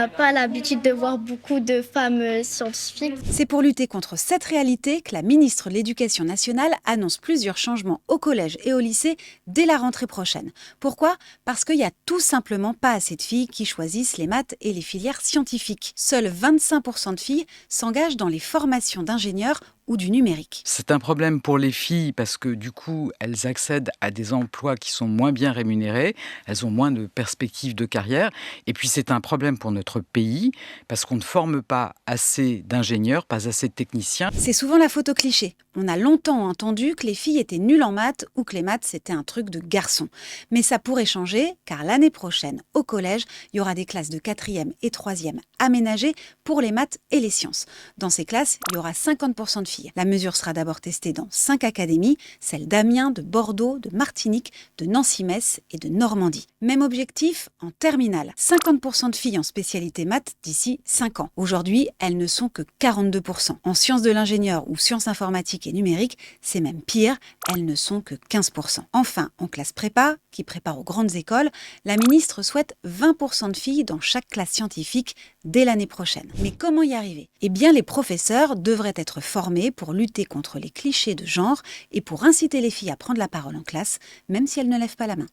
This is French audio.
n'a pas l'habitude de voir beaucoup de femmes scientifiques. C'est pour lutter contre cette réalité que la ministre de l'Éducation nationale annonce plusieurs changements au collège et au lycée dès la rentrée prochaine. Pourquoi ? Parce qu'il n'y a tout simplement pas assez de filles qui choisissent les maths et les filières scientifiques. Seuls 25% de filles s'engagent dans les formations d'ingénieurs ou du numérique. C'est un problème pour les filles parce que du coup, elles accèdent à des emplois qui sont moins bien rémunérés, elles ont moins de perspectives de carrière. Et puis c'est un problème pour notre pays parce qu'on ne forme pas assez d'ingénieurs, pas assez de techniciens. C'est souvent la faute au cliché. On a longtemps entendu que les filles étaient nulles en maths ou que les maths c'était un truc de garçon. Mais ça pourrait changer car l'année prochaine, au collège, il y aura des classes de 4e et 3e aménagées pour les maths et les sciences. Dans ces classes, il y aura 50% de filles. La mesure sera d'abord testée dans 5 académies, celles d'Amiens, de Bordeaux, de Martinique, de Nancy-Metz et de Normandie. Même objectif en terminale, 50% de filles en spécialité maths d'ici 5 ans. Aujourd'hui, elles ne sont que 42%. En sciences de l'ingénieur ou sciences informatiques et numériques, c'est même pire, elles ne sont que 15%. Enfin, en classe prépa, qui prépare aux grandes écoles, la ministre souhaite 20% de filles dans chaque classe scientifique dès l'année prochaine. Mais comment y arriver ? Eh bien, les professeurs devraient être formés pour lutter contre les clichés de genre et pour inciter les filles à prendre la parole en classe, même si elles ne lèvent pas la main.